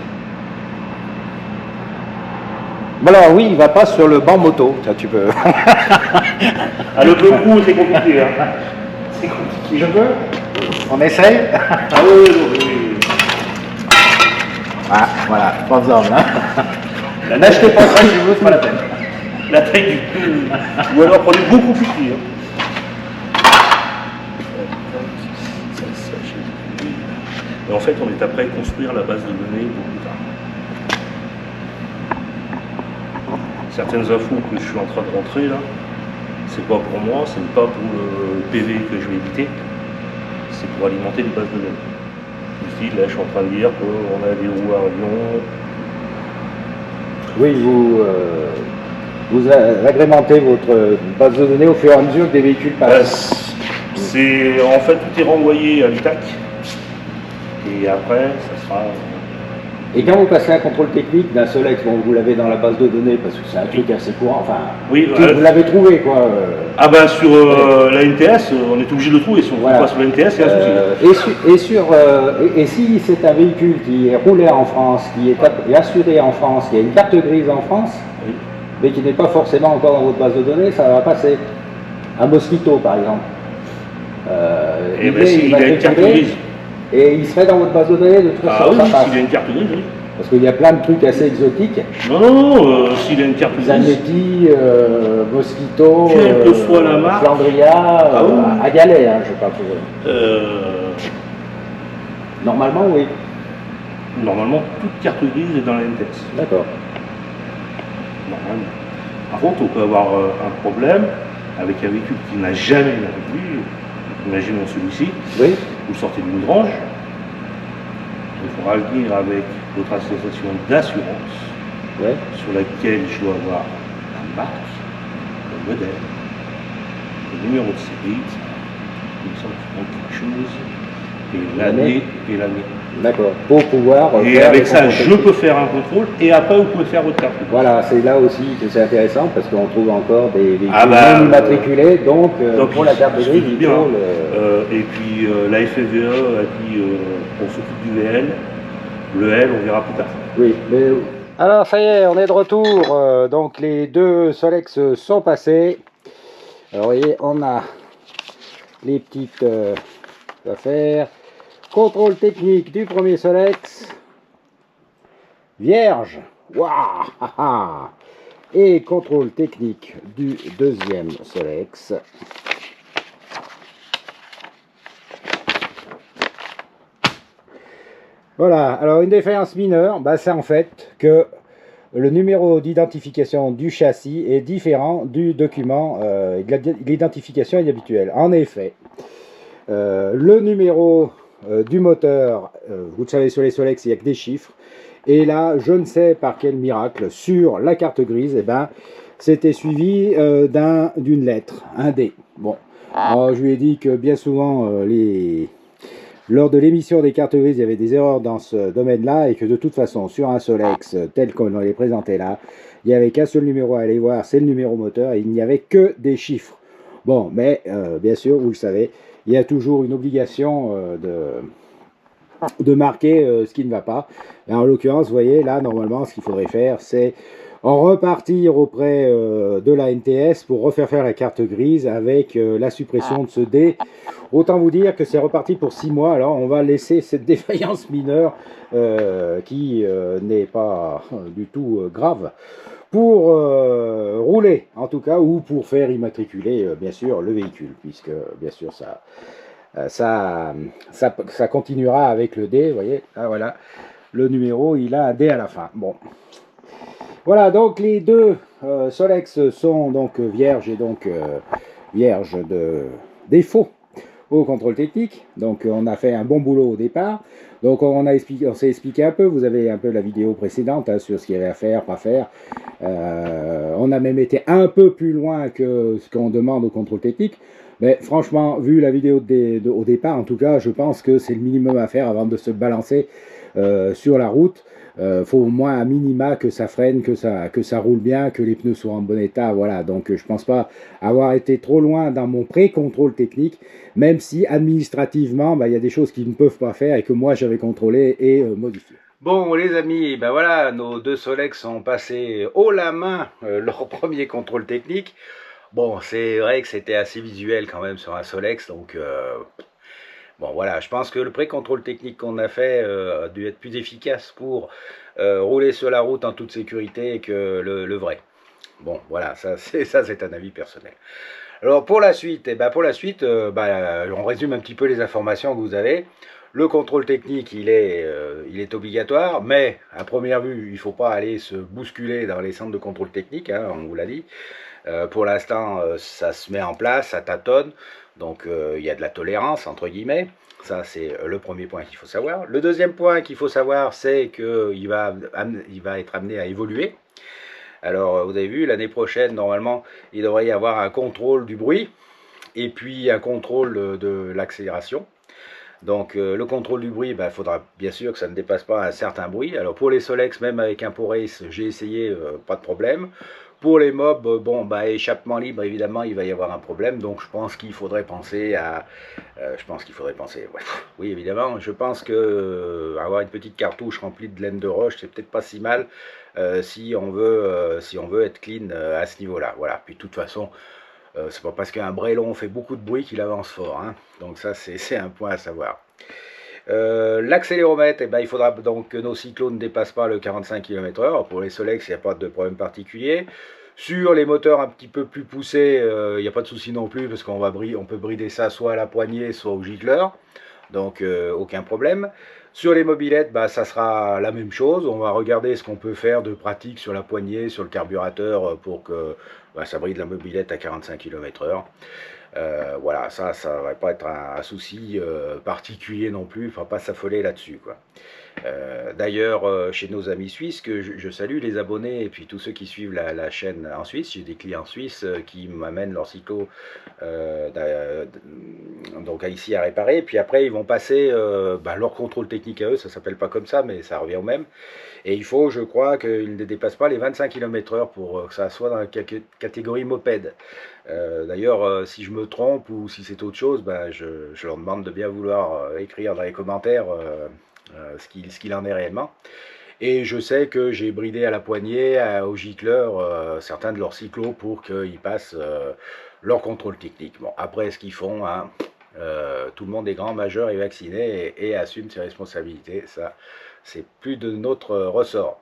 [SPEAKER 1] Bon alors oui, il va pas sur le banc moto, ça tu peux.
[SPEAKER 2] Le coup, c'est compliqué. Hein. C'est compliqué.
[SPEAKER 1] Je peux? On essaye?
[SPEAKER 2] Oui.
[SPEAKER 1] Ah, voilà, pas besoin, hein. N'achetez pas ça chez vous, c'est pas la peine.
[SPEAKER 2] La taille du... Ou alors prenez beaucoup plus petit. Et en fait, on est après à construire la base de données pour plus tard. Certaines infos que je suis en train de rentrer là, c'est pas pour moi, c'est pas pour le PV que je vais éditer, c'est pour alimenter les bases de données. Ici, là, je suis en train de dire qu'on a des roues à Lyon.
[SPEAKER 1] Oui, vous agrémentez votre base de données au fur et à mesure que des véhicules passent.
[SPEAKER 2] En fait, tout est renvoyé à l'ITAC. Et après, ça sera
[SPEAKER 1] Et quand vous passez un contrôle technique d'un Solex, bon, vous l'avez dans la base de données parce que c'est un truc assez courant, enfin,
[SPEAKER 2] oui,
[SPEAKER 1] vous l'avez trouvé quoi.
[SPEAKER 2] Ah ben sur la NTS, on est obligé de le trouver, si on ne trouve pas sur la NTS, il y a un souci.
[SPEAKER 1] Et si c'est un véhicule qui est roulé en France, qui est assuré en France, qui a une carte grise en France, oui, mais qui n'est pas forcément encore dans votre base de données, ça va passer. Un Mosquito par exemple.
[SPEAKER 2] Et bien s'il a une carte grise.
[SPEAKER 1] Et il serait dans votre base de données de toute façon.
[SPEAKER 2] Ah oui, s'il a une carte grise, oui.
[SPEAKER 1] Parce qu'il y a plein de trucs assez exotiques.
[SPEAKER 2] Non, s'il a une carte grise.
[SPEAKER 1] Zanetti, Mosquito,
[SPEAKER 2] quelle que soit la marque.
[SPEAKER 1] Flandria, à Galet, hein, je parle pour Normalement, oui.
[SPEAKER 2] Normalement, toute carte grise est dans la NTS.
[SPEAKER 1] D'accord.
[SPEAKER 2] Normalement. Par contre, on peut avoir un problème avec un véhicule qui n'a jamais navigué. Imaginons celui-ci.
[SPEAKER 1] Oui.
[SPEAKER 2] Vous sortez d'une grange. Il faudra le dire avec votre association d'assurance,
[SPEAKER 1] ouais, sur
[SPEAKER 2] laquelle je dois avoir la marque, le modèle, le numéro de série, il me semble qu'il manque quelque chose, et l'année.
[SPEAKER 1] D'accord, pour pouvoir.
[SPEAKER 2] Et avec ça, je peux faire un contrôle, et après, vous pouvez faire votre carte.
[SPEAKER 1] Voilà, c'est là aussi que c'est intéressant, parce qu'on trouve encore des véhicules non immatriculés, donc pour la carte grise, il faut
[SPEAKER 2] et puis la FFVE a dit on s'occupe du VL. Le L, on verra plus tard.
[SPEAKER 1] Oui, mais... Alors, ça y est, on est de retour. Donc, les deux Solex sont passés. Alors, vous voyez, on a les petites affaires. Contrôle technique du premier Solex. Vierge. Waouh. Et contrôle technique du deuxième Solex. Voilà, alors une défaillance mineure, bah, c'est en fait que le numéro d'identification du châssis est différent du document, l'identification est habituelle. En effet, le numéro du moteur, vous le savez sur les Solex, il n'y a que des chiffres, et là, je ne sais par quel miracle, sur la carte grise, eh ben, c'était suivi d'une lettre, un D. Bon, alors, je lui ai dit que bien souvent, lors de l'émission des cartes grises, il y avait des erreurs dans ce domaine-là et que de toute façon, sur un Solex tel qu'on les présentait là, il n'y avait qu'un seul numéro à aller voir, c'est le numéro moteur, et il n'y avait que des chiffres. Bon, mais bien sûr, vous le savez, il y a toujours une obligation de marquer ce qui ne va pas. Et en l'occurrence, vous voyez, là, normalement, ce qu'il faudrait faire, c'est repartir auprès de la NTS pour refaire faire la carte grise avec la suppression de ce D. Autant vous dire que c'est reparti pour 6 mois, alors on va laisser cette défaillance mineure qui n'est pas du tout grave pour rouler en tout cas, ou pour faire immatriculer bien sûr le véhicule, puisque bien sûr ça continuera avec le D, vous voyez, là, voilà, le numéro il a un D à la fin. Bon. Voilà, donc les deux Solex sont donc vierges, et donc vierges de défaut au contrôle technique. Donc on a fait un bon boulot au départ. Donc on s'est expliqué un peu, vous avez un peu la vidéo précédente hein, sur ce qu'il y avait à faire, pas faire. On a même été un peu plus loin que ce qu'on demande au contrôle technique. Mais franchement, vu la vidéo au départ, en tout cas, je pense que c'est le minimum à faire avant de se balancer sur la route. Faut au moins à minima que ça freine, que ça roule bien, que les pneus soient en bon état, voilà. Donc je pense pas avoir été trop loin dans mon pré-contrôle technique, même si administrativement, bah, y a des choses qu'ils ne peuvent pas faire et que moi j'avais contrôlé et modifié. Bon les amis, ben voilà, nos deux Solex ont passé haut la main leur premier contrôle technique. Bon, c'est vrai que c'était assez visuel quand même sur un Solex, donc bon voilà, je pense que le pré-contrôle technique qu'on a fait a dû être plus efficace pour rouler sur la route en toute sécurité que le vrai. Bon voilà, ça c'est un avis personnel. Alors pour la suite, on résume un petit peu les informations que vous avez. Le contrôle technique, il est obligatoire, mais à première vue, il ne faut pas aller se bousculer dans les centres de contrôle technique, hein, on vous l'a dit. Pour l'instant, ça se met en place, ça tâtonne, donc il y a de la tolérance, entre guillemets. Ça, c'est le premier point qu'il faut savoir. Le deuxième point qu'il faut savoir, c'est qu'il va être amené à évoluer. Alors, vous avez vu, l'année prochaine, normalement, il devrait y avoir un contrôle du bruit, et puis un contrôle de l'accélération. Donc le contrôle du bruit, il faudra bien sûr que ça ne dépasse pas un certain bruit. Alors pour les Solex, même avec un Porace, j'ai essayé, pas de problème. Pour les mobs, échappement libre, évidemment, il va y avoir un problème. Donc je pense qu'il faudrait penser à... oui, évidemment, je pense que avoir une petite cartouche remplie de laine de roche, c'est peut-être pas si mal si on veut être clean à ce niveau-là. Voilà, puis de toute façon... c'est pas parce qu'un brélon fait beaucoup de bruit qu'il avance fort, hein. Donc ça c'est un point à savoir. L'accéléromètre, il faudra donc que nos cyclos ne dépassent pas le 45 km/h. Pour les Solex, il n'y a pas de problème particulier. Sur les moteurs un petit peu plus poussés, il n'y a pas de souci non plus parce on peut brider ça soit à la poignée, soit au gicleur. Donc aucun problème. Sur les mobylettes, ça sera la même chose. On va regarder ce qu'on peut faire de pratique sur la poignée, sur le carburateur pour que ça bride la mobylette à 45 km/h. Voilà, ça ne va pas être un souci particulier non plus, il ne faut pas s'affoler là-dessus, quoi. D'ailleurs, chez nos amis suisses, que je salue les abonnés et puis tous ceux qui suivent la chaîne en Suisse, j'ai des clients suisses qui m'amènent leur cyclo donc ici à réparer, puis après ils vont passer leur contrôle technique à eux, ça s'appelle pas comme ça, mais ça revient au même. Et il faut, je crois, qu'ils ne dépassent pas les 25 km/h pour que ça soit dans la catégorie moped. D'ailleurs, si je me trompe ou si c'est autre chose, je leur demande de bien vouloir écrire dans les commentaires ce qu'il en est réellement. Et je sais que j'ai bridé à la poignée, au gicleur, certains de leurs cyclos pour qu'ils passent leur contrôle technique. Bon, après, ce qu'ils font, hein, tout le monde est grand, majeur et vacciné et assume ses responsabilités. Ça, c'est plus de notre ressort.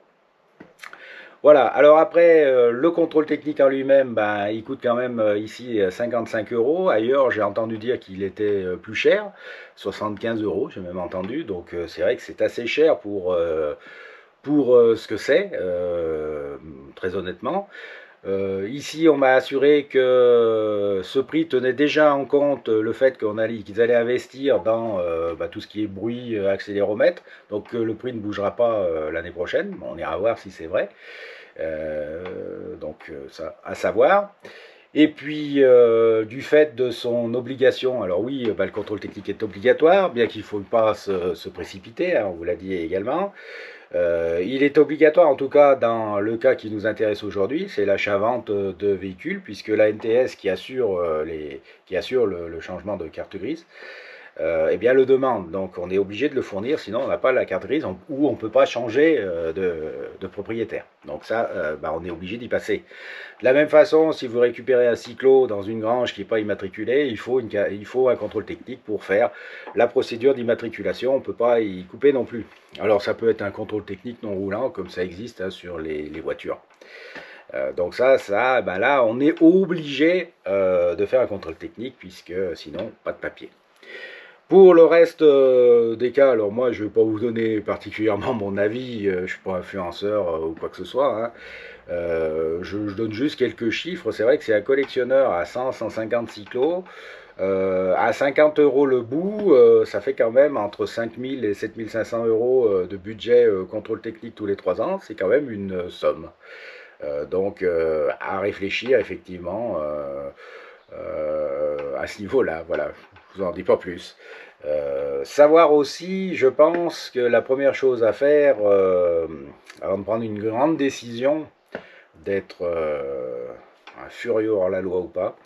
[SPEAKER 1] Voilà, alors après, le contrôle technique en lui-même, il coûte quand même ici 55 €. Ailleurs, j'ai entendu dire qu'il était plus cher, 75 €, j'ai même entendu. Donc c'est vrai que c'est assez cher pour ce que c'est, très honnêtement. Ici, on m'a assuré que ce prix tenait déjà en compte le fait qu'ils allaient investir dans tout ce qui est bruit, accéléromètre. Donc le prix ne bougera pas l'année prochaine. Bon, on ira voir si c'est vrai. Donc ça à savoir. Et puis du fait de son obligation, alors oui, le contrôle technique est obligatoire, bien qu'il ne faut pas se précipiter, hein, on vous l'a dit également. Il est obligatoire, en tout cas dans le cas qui nous intéresse aujourd'hui, c'est l'achat-vente de véhicules, puisque la NTS qui assure, le changement de carte grise, le demande. Donc on est obligé de le fournir, sinon on n'a pas la carte grise ou on ne peut pas changer de propriétaire. Donc ça, on est obligé d'y passer. De la même façon, si vous récupérez un cyclo dans une grange qui n'est pas immatriculée, il faut un contrôle technique pour faire la procédure d'immatriculation. On ne peut pas y couper non plus. Alors ça peut être un contrôle technique non roulant, comme ça existe hein, sur les voitures. Donc là, on est obligé de faire un contrôle technique, puisque sinon, pas de papier. Pour le reste des cas, alors moi je ne vais pas vous donner particulièrement mon avis, je ne suis pas influenceur ou quoi que ce soit, hein. Je donne juste quelques chiffres. C'est vrai que c'est un collectionneur à 100-150 cyclos, à 50 € le bout, ça fait quand même entre 5000 et 7500 € de budget contrôle technique tous les 3 ans, c'est quand même une somme. Donc à réfléchir effectivement à ce niveau-là, voilà, je vous en dis pas plus. Savoir aussi, je pense que la première chose à faire, avant de prendre une grande décision, d'être un furieux hors la loi ou pas,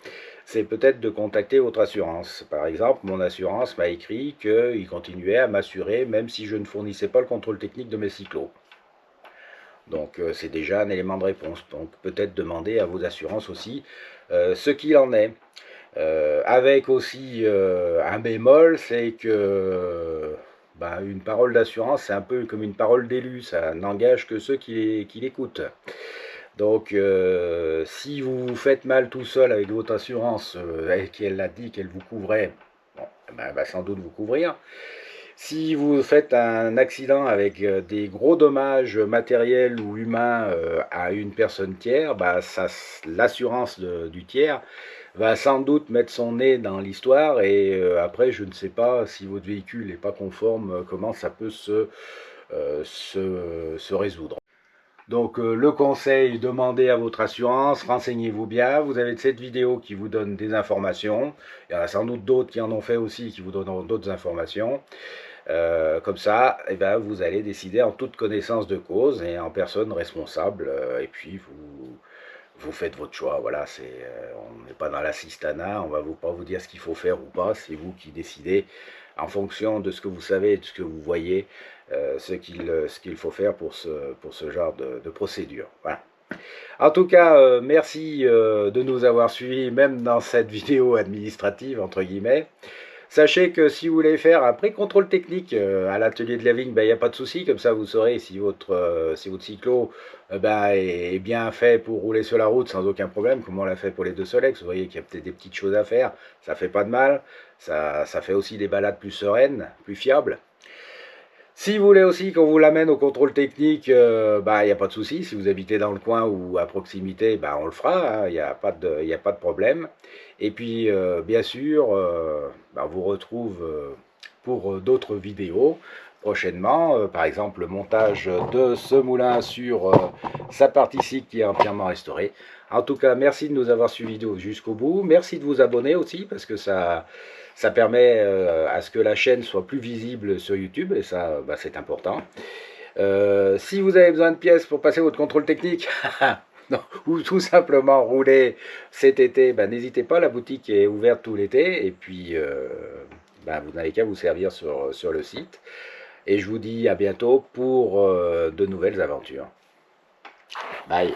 [SPEAKER 1] c'est peut-être de contacter votre assurance. Par exemple, mon assurance m'a écrit qu'il continuait à m'assurer même si je ne fournissais pas le contrôle technique de mes cyclos. Donc c'est déjà un élément de réponse. Donc peut-être demander à vos assurances aussi ce qu'il en est. Avec aussi un bémol, c'est que une parole d'assurance, c'est un peu comme une parole d'élu, ça n'engage que ceux qui l'écoutent. Donc si vous vous faites mal tout seul avec votre assurance, et qu'elle a dit qu'elle vous couvrait, bon, elle va sans doute vous couvrir. Si vous faites un accident avec des gros dommages matériels ou humains à une personne tiers, l'assurance du tiers va sans doute mettre son nez dans l'histoire et après je ne sais pas si votre véhicule n'est pas conforme, comment ça peut se résoudre. Donc le conseil, demandez à votre assurance, renseignez-vous bien. Vous avez cette vidéo qui vous donne des informations. Il y en a sans doute d'autres qui en ont fait aussi, qui vous donneront d'autres informations. Comme ça, eh ben, vous allez décider en toute connaissance de cause et en personne responsable. Et puis vous faites votre choix. Voilà, on n'est pas dans l'assistanat, on va pas vous dire ce qu'il faut faire ou pas. C'est vous qui décidez en fonction de ce que vous savez et de ce que vous voyez, ce qu'il faut faire pour ce genre de procédure. Voilà. En tout cas, merci de nous avoir suivis, même dans cette vidéo administrative, entre guillemets. Sachez que si vous voulez faire un pré-contrôle technique à l'atelier de la vigne, il n'y a pas de souci, comme ça vous saurez si votre cyclo est bien fait pour rouler sur la route sans aucun problème, comme on l'a fait pour les deux Solex. Vous voyez qu'il y a peut-être des petites choses à faire, ça fait pas de mal, ça fait aussi des balades plus sereines, plus fiables. Si vous voulez aussi qu'on vous l'amène au contrôle technique, il n'y a pas de souci. Si vous habitez dans le coin ou à proximité, on le fera, il n'y a pas de problème. Et puis, bien sûr, on vous retrouve pour d'autres vidéos prochainement. Par exemple, le montage de ce moulin sur sa partie cycle qui est entièrement restaurée. En tout cas, merci de nous avoir suivis jusqu'au bout. Merci de vous abonner aussi, parce que ça permet à ce que la chaîne soit plus visible sur YouTube, et ça, c'est important. Si vous avez besoin de pièces pour passer votre contrôle technique, non, ou tout simplement rouler cet été, n'hésitez pas, la boutique est ouverte tout l'été, et puis vous n'avez qu'à vous servir sur le site. Et je vous dis à bientôt pour de nouvelles aventures. Bye.